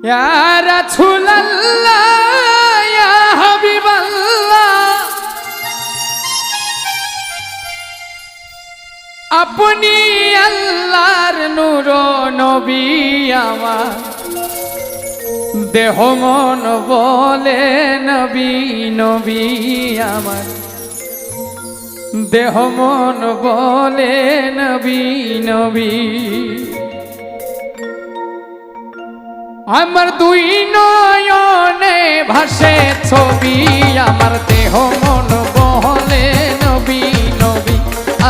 ইয়া রাসূলুল্লাহ ইয়া হাবিবাল্লাহ আপনি আল্লাহর নূর নবী আমার দেহ মন বলে নবী নবী আমার দেহ মন বলে নবী নবী আমার দুই নয়নে ভাসে ছবি আমার দেহ মন বলে নবী নবী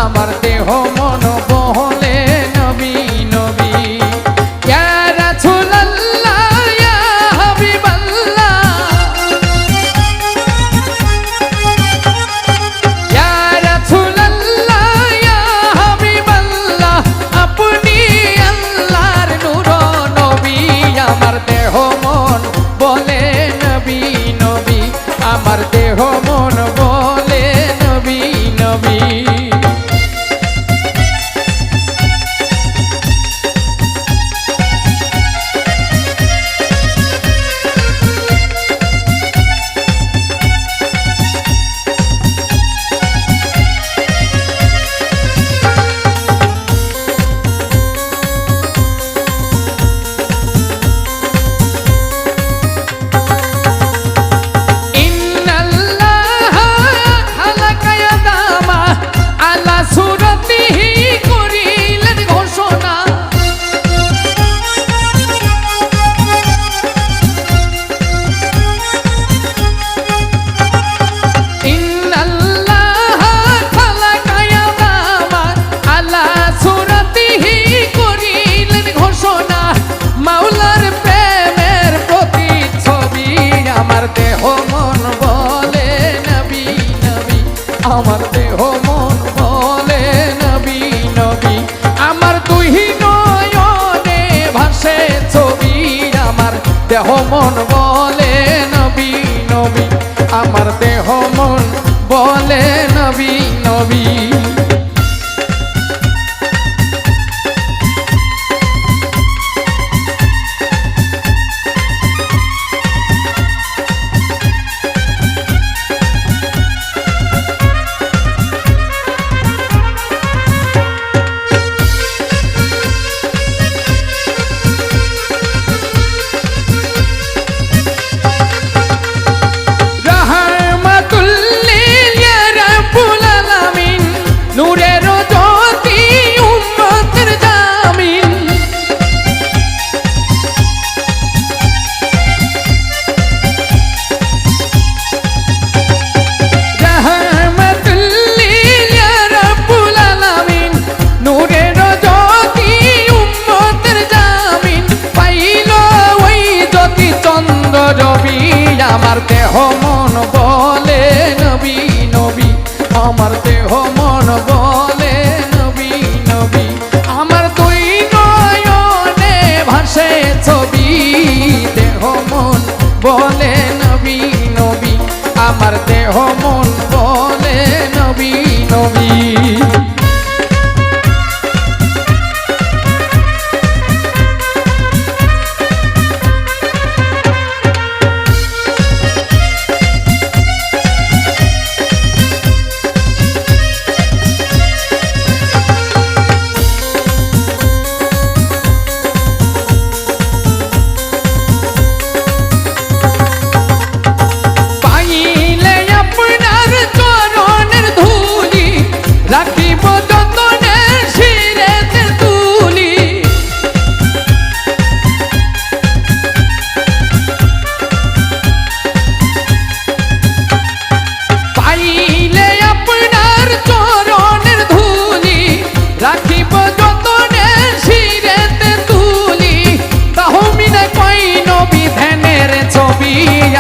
আমার দেহ মন বলে নবী নবী ইয়া রাসূলুল্লাহ ইয়া হাবিবাল্লাহ ইয়া রাসূলুল্লাহ ইয়া হাবিবাল্লাহ আপনি আল্লাহর নূর নবী আমার দেহ মন বলে নবী নবী আমার দেহ মন বলে নবী নবী আমার দেহ মন বলে নবী নবী আমার দুই নয়নে ভাসে ছবি আমার দেহ মন বলে নবী নবী আমার দেহ মন বলে নবী নবী রবি আমার দেহ মন বলে নবী নবী আমার দেহ মন বলে নবী নবী আমার দুই নয়নে ভাসে ছবি দেহ মন বলে নবী নবী আমার দেহ মন বলে নবী নবী রাখিব যতনে শিরেতে তুলি পাইলে আপনার চরণের ধুলি রাখিব যতনে শিরেতে তুলি তাহমিনে কই নবী ধ্যানের ছবি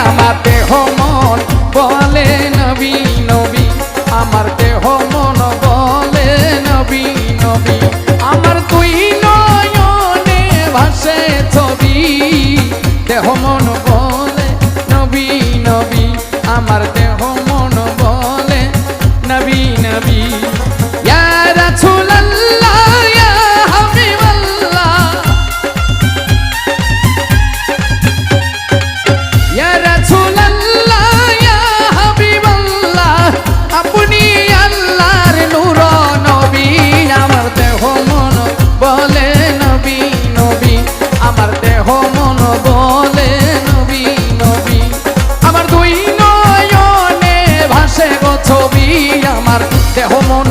আমার দেহ মন বলে নবী নবী আমার দেহ মন বলে নবী দেহ মন